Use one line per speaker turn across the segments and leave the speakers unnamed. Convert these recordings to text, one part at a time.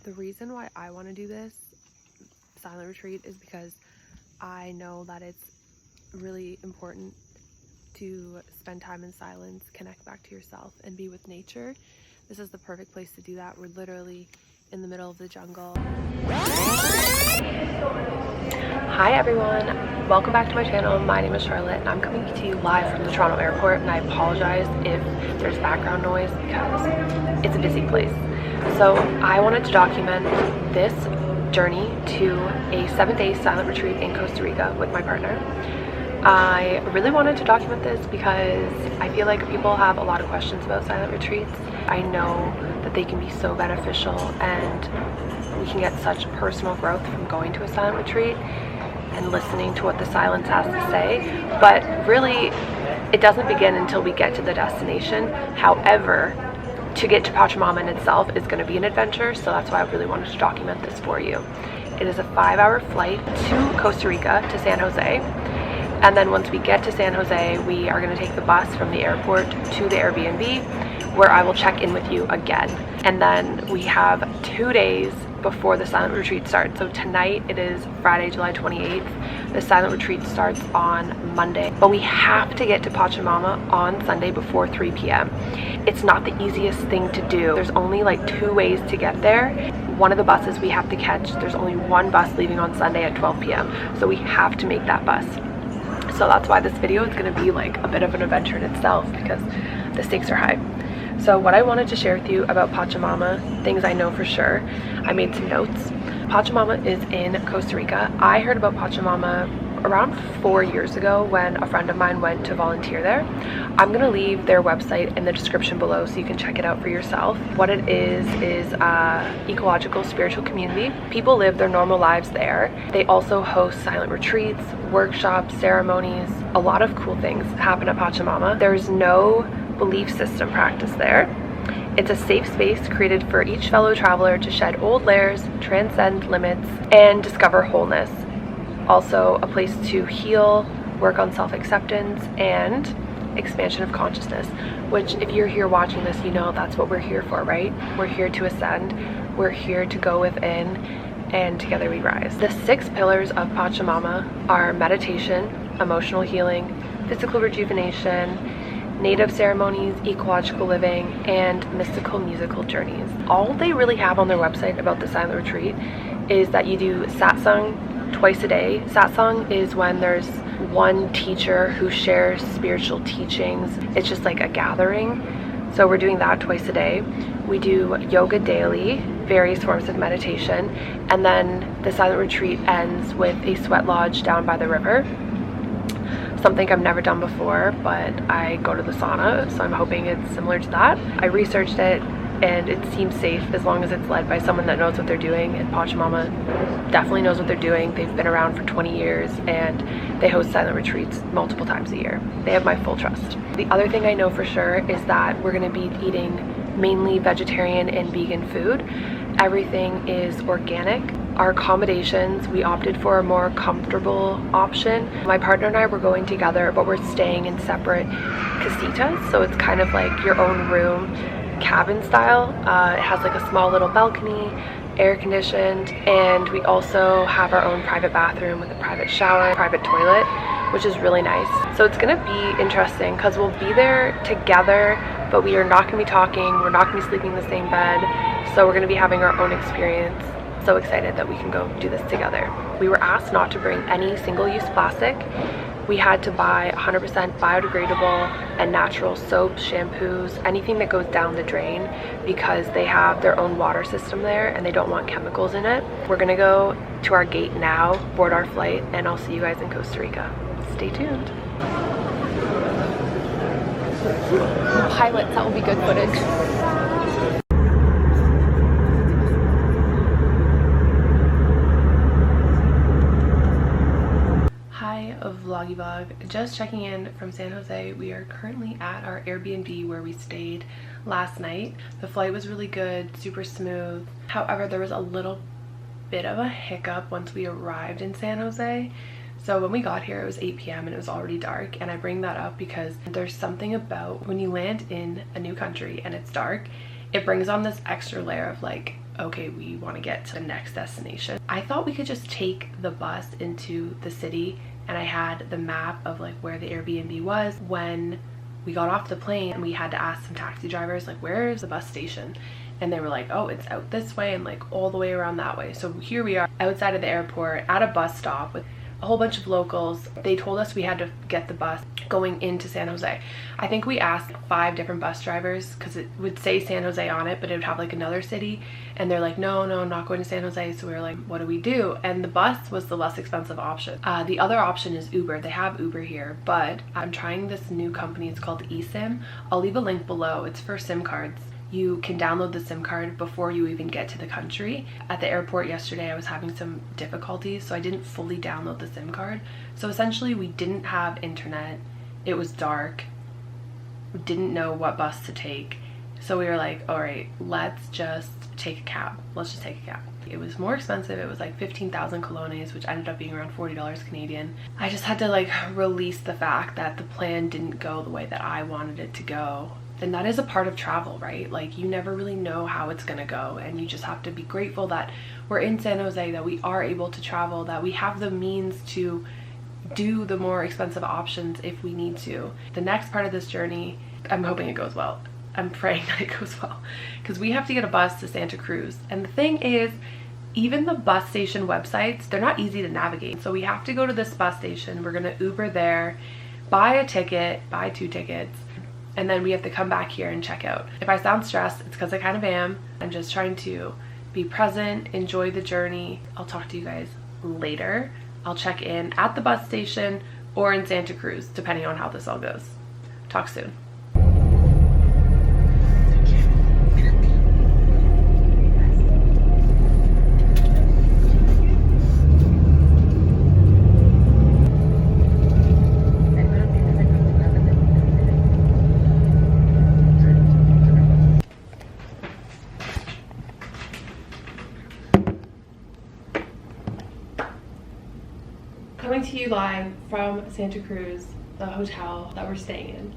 The reason why I want to do this silent retreat is because I know that it's really important to spend time in silence, connect back to yourself, and be with nature. This is the perfect place to do that. We're literally in the middle of the jungle. Hi everyone, welcome back to my channel. My name is Charlotte and I'm coming to you live from the Toronto airport, and I apologize if there's background noise because it's a busy place. So I wanted to document this journey to a 7-day silent retreat in Costa Rica with my partner. I really wanted to document this because I feel like people have a lot of questions about silent retreats. I know that they can be so beneficial and we can get such personal growth from going to a silent retreat and listening to what the silence has to say, but really it doesn't begin until we get to the destination. However, to get to Pachamama in itself is going to be an adventure, so that's why I really wanted to document this for you. It is a 5-hour flight to Costa Rica, to San Jose. And then once we get to San Jose, we are going to take the bus from the airport to the Airbnb, where I will check in with you again. And then we have 2 days before the silent retreat starts. So tonight it is Friday, July 28th. The silent retreat starts on Monday, but we have to get to Pachamama on Sunday before 3 p.m. It's not the easiest thing to do. There's only like 2 ways to get there. One of the buses we have to catch, there's only one bus leaving on Sunday at 12 p.m. So we have to make that bus. So that's why this video is going to be like a bit of an adventure in itself, because the stakes are high. So what I wanted to share with you about Pachamama, things I know for sure, I made some notes. Pachamama is in Costa Rica. I heard about Pachamama around 4 years ago when a friend of mine went to volunteer there. I'm going to leave their website in the description below so you can check it out for yourself. What it is ecological spiritual community. People live their normal lives there. They also host silent retreats, workshops, ceremonies. A lot of cool things happen at Pachamama. There's no belief system practice there. It's a safe space created for each fellow traveler to shed old layers, transcend limits, and discover wholeness. Also a place to heal, work on self-acceptance, and expansion of consciousness, which if you're here watching this, you know that's what we're here for, right? We're here to ascend, we're here to go within, and together we rise. The 6 pillars of Pachamama are meditation, emotional healing, physical rejuvenation, native ceremonies, ecological living, and mystical musical journeys. All they really have on their website about the silent retreat is that you do satsang twice a day. Satsang is when there's one teacher who shares spiritual teachings. It's just like a gathering. So we're doing that twice a day. We do yoga daily, various forms of meditation, and then the silent retreat ends with a sweat lodge down by the river. Something I've never done before, but I go to the sauna, so I'm hoping it's similar to that. I researched it and it seems safe as long as it's led by someone that knows what they're doing, and Pachamama definitely knows what they're doing. They've been around for 20 years and they host silent retreats multiple times a year. They have my full trust. The other thing I know for sure is that we're going to be eating mainly vegetarian and vegan food. Everything is organic. Our accommodations, we opted for a more comfortable option. My partner and I were going together, but we're staying in separate casitas, so it's kind of like your own room, cabin style. It has like a small little balcony, air conditioned, and we also have our own private bathroom with a private shower, private toilet, which is really nice. So it's gonna be interesting because we'll be there together, but we are not gonna be talking, we're not gonna be sleeping in the same bed, so we're gonna be having our own experience. So excited that we can go do this together. We were asked not to bring any single-use plastic. We had to buy 100% biodegradable and natural soaps, shampoos, anything that goes down the drain, because they have their own water system there and they don't want chemicals in it. We're gonna go to our gate now, board our flight, and I'll see you guys in Costa Rica. Stay tuned. Pilots, that will be good footage. Vloggy vlog, just checking in from San Jose. We are currently at our Airbnb where we stayed last night. The flight was really good, super smooth. However, there was a little bit of a hiccup once we arrived in San Jose. So when we got here, it was 8 p.m. and it was already dark, and I bring that up because there's something about when you land in a new country and it's dark, it brings on this extra layer of like okay, we want to get to the next destination. I thought we could just take the bus into the city, and I had the map of like where the Airbnb was. When we got off the plane, we had to ask some taxi drivers like, where is the bus station? And they were like, oh, it's out this way and like all the way around that way. So here we are outside of the airport at a bus stop with a whole bunch of locals. They told us we had to get the bus going into San Jose. I think we asked 5 different bus drivers because it would say San Jose on it, but it would have like another city, and they're like, no, I'm not going to San Jose. So we were like, what do we do? And the bus was the less expensive option. The other option is Uber. They have Uber here, but I'm trying this new company. It's called eSIM. I'll leave a link below. It's for SIM cards. You can download the SIM card before you even get to the country. At the airport yesterday, I was having some difficulties, so I didn't fully download the SIM card. So essentially, we didn't have internet. It was dark. We didn't know what bus to take. So we were like, all right, let's just take a cab. Let's just take a cab. It was more expensive. It was like 15,000 colones, which ended up being around $40 Canadian. I just had to like release the fact that the plan didn't go the way that I wanted it to go. And that is a part of travel, right? Like, you never really know how it's gonna go, and you just have to be grateful that we're in San Jose, that we are able to travel, that we have the means to do the more expensive options if we need to. The next part of this journey, I'm hoping it goes well. I'm praying that it goes well, because we have to get a bus to Santa Cruz. And the thing is, even the bus station websites, they're not easy to navigate. So we have to go to this bus station. We're gonna Uber there, buy a ticket, buy 2 tickets, and then we have to come back here and check out. If I sound stressed, it's because I kind of am. I'm just trying to be present, enjoy the journey. I'll talk to you guys later. I'll check in at the bus station or in Santa Cruz, depending on how this all goes. Talk soon. Coming to you live from Santa Cruz, the hotel that we're staying in.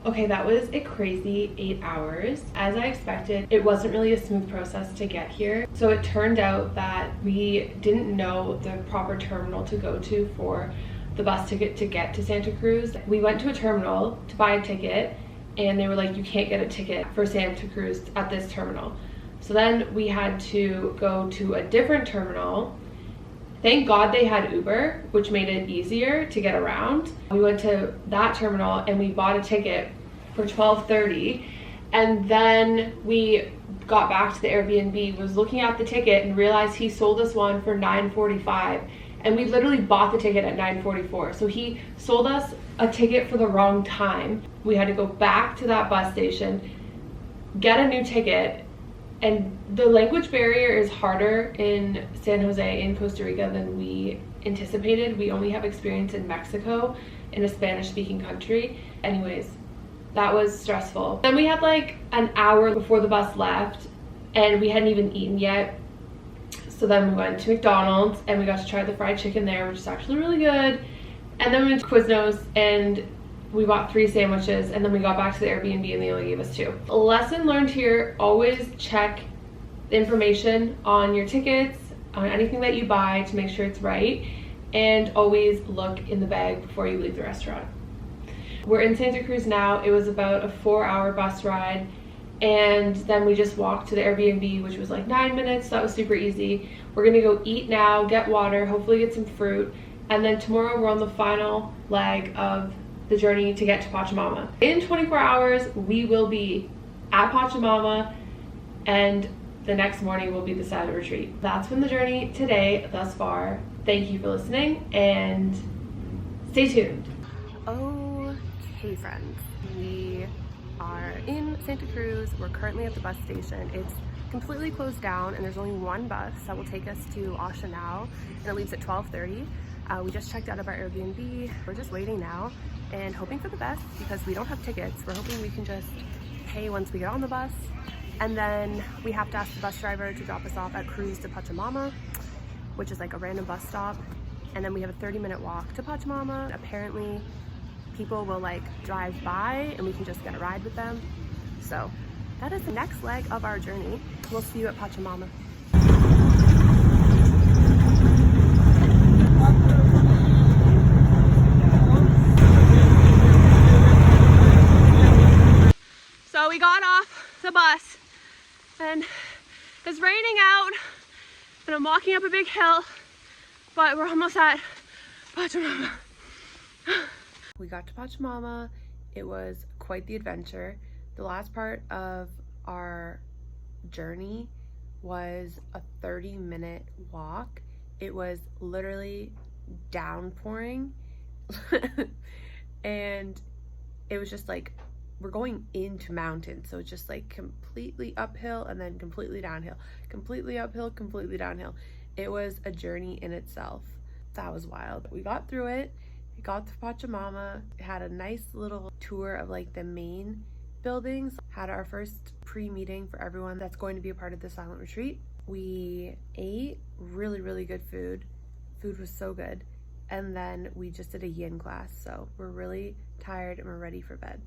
Okay, that was a crazy 8 hours. As I expected, it wasn't really a smooth process to get here. So it turned out that we didn't know the proper terminal to go to for the bus ticket to get to Santa Cruz. We went to a terminal to buy a ticket, and they were like, you can't get a ticket for Santa Cruz at this terminal. So then we had to go to a different terminal. Thank God they had Uber, which made it easier to get around. We went to that terminal and we bought a ticket for $12.30, and then we got back to the Airbnb, was looking at the ticket and realized he sold us one for $9.45, and we literally bought the ticket at $9.44. So he sold us a ticket for the wrong time. We had to go back to that bus station, get a new ticket. And the language barrier is harder in San Jose, in Costa Rica, than we anticipated. We only have experience in Mexico, in a Spanish-speaking country. Anyways, that was stressful. Then we had like an hour before the bus left, and we hadn't even eaten yet. So then we went to McDonald's, and we got to try the fried chicken there, which is actually really good. And then we went to Quiznos, and we bought 3 sandwiches, and then we got back to the Airbnb and they only gave us 2. A lesson learned here: always check the information on your tickets, on anything that you buy, to make sure it's right, and always look in the bag before you leave the restaurant. We're in Santa Cruz now. It was about a 4-hour bus ride, and then we just walked to the Airbnb, which was like 9 minutes. So that was super easy. We're gonna go eat now, get water, hopefully get some fruit, and then tomorrow we're on the final leg of the journey to get to Pachamama. In 24 hours, we will be at Pachamama, and the next morning will be the silent retreat. That's been the journey today thus far. Thank you for listening, and stay tuned. Okay, friends, we are in Santa Cruz. We're currently at the bus station. It's completely closed down, and there's only one bus that will take us to Asha now, and it leaves at 12:30. We just checked out of our Airbnb. We're just waiting now and hoping for the best, because we don't have tickets. We're hoping we can just pay once we get on the bus, and then we have to ask the bus driver to drop us off at Cruz to Pachamama, which is like a random bus stop, and then we have a 30-minute walk to Pachamama. Apparently people will like drive by and we can just get a ride with them. So that is the next leg of our journey. We'll see you at Pachamama. So we got off the bus and it's raining out and I'm walking up a big hill, but we're almost at Pachamama. We got to Pachamama. It was quite the adventure. The last part of our journey was a 30-minute walk. It was literally downpouring and it was just like, we're going into mountains, so it's just like completely uphill and then completely downhill, completely uphill, completely downhill. It was a journey in itself. That was wild. We got through it. We got to Pachamama, had a nice little tour of like the main buildings, had our first pre-meeting for everyone that's going to be a part of the silent retreat. We ate really good food. Food was so good. And then we just did a yin class, so we're really tired and we're ready for bed.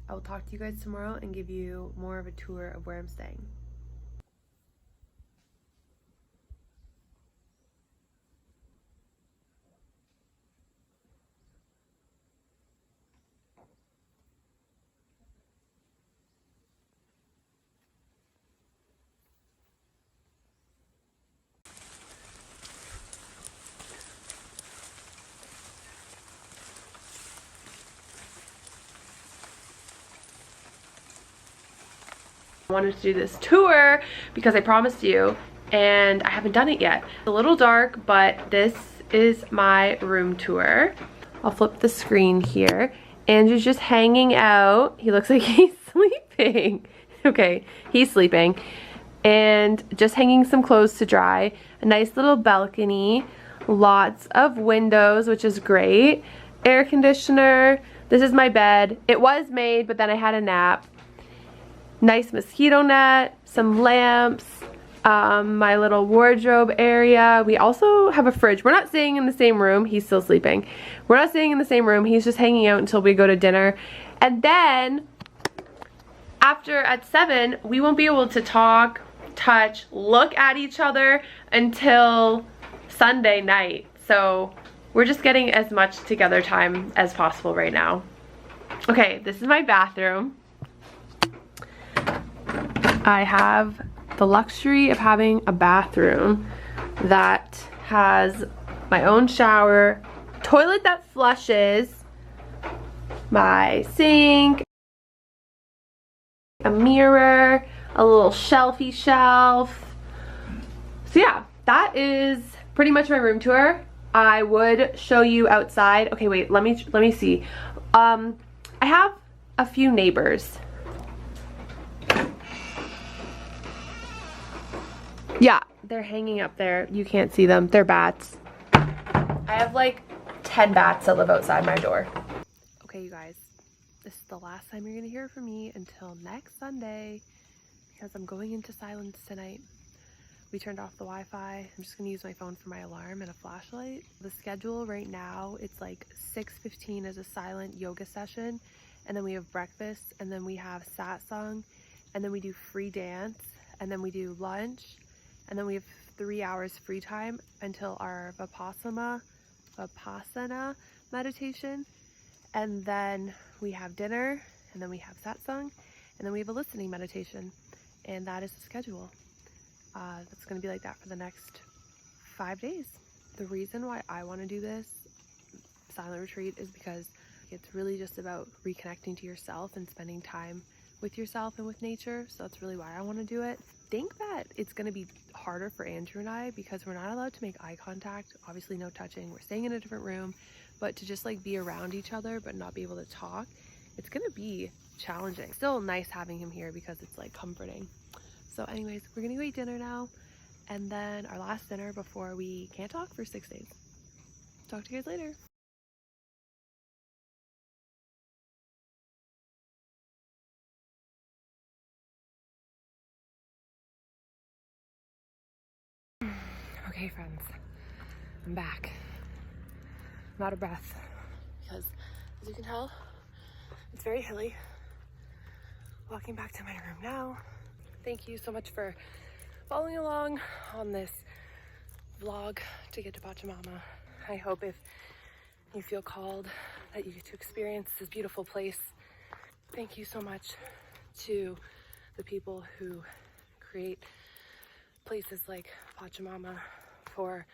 I will talk to you guys tomorrow and give you more of a tour of where I'm staying. I wanted to do this tour because I promised you and I haven't done it yet. It's a little dark, but this is my room tour. I'll flip the screen here. Andrew's just hanging out. He looks like he's sleeping. Okay, he's sleeping. And just hanging some clothes to dry. A nice little balcony. Lots of windows, which is great. Air conditioner. This is my bed. It was made, but then I had a nap. Nice mosquito net, some lamps, my little wardrobe area. We also have a fridge. We're not staying in the same room. He's still sleeping. We're not staying in the same room. He's just hanging out until we go to dinner. And then at 7, we won't be able to talk, touch, look at each other until Sunday night. So we're just getting as much together time as possible right now. Okay, this is my bathroom. I have the luxury of having a bathroom that has my own shower, toilet that flushes, my sink, a mirror, a little shelfy shelf. So yeah, that is pretty much my room tour. I would show you outside. Okay, wait, let me see. I have a few neighbors. Yeah, they're hanging up there. You can't see them. They're bats. I have like 10 bats that live outside my door. Okay, you guys, this is the last time you're gonna hear from me until next Sunday because I'm going into silence tonight. We turned off the Wi-Fi. I'm just gonna use my phone for my alarm and a flashlight. The schedule right now, it's like 6:15 is a silent yoga session, and then we have breakfast, and then we have satsang, and then we do free dance, and then we do lunch, and then we have 3 hours free time until our Vipassana meditation. And then we have dinner, and then we have satsang, and then we have a listening meditation. And that is the schedule. That's going to be like that for the next 5 days. The reason why I want to do this silent retreat is because it's really just about reconnecting to yourself and spending time with yourself and with nature. So that's really why I want to do it. I think that it's going to be harder for Andrew and I because we're not allowed to make eye contact. Obviously no touching. We're staying in a different room, but to just like be around each other but not be able to talk, it's going to be challenging. Still nice having him here because it's like comforting. So anyways, we're going to go eat dinner now, and then our last dinner before we can't talk for 6 days. Talk to you guys later. Okay friends, I'm back. I'm out of breath because, as you can tell, it's very hilly. walking back to my room now. Thank you so much for following along on this vlog to get to Pachamama. I hope if you feel called that you get to experience this beautiful place. Thank you so much to the people who create places like Pachamama for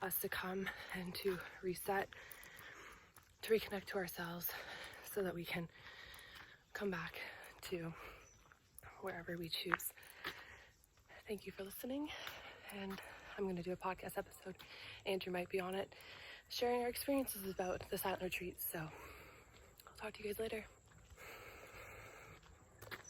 us to come and to reset, to reconnect to ourselves so that we can come back to wherever we choose. Thank you for listening, and I'm going to do a podcast episode. Andrew might be on it, sharing our experiences about the silent retreat. So I'll talk to you guys later.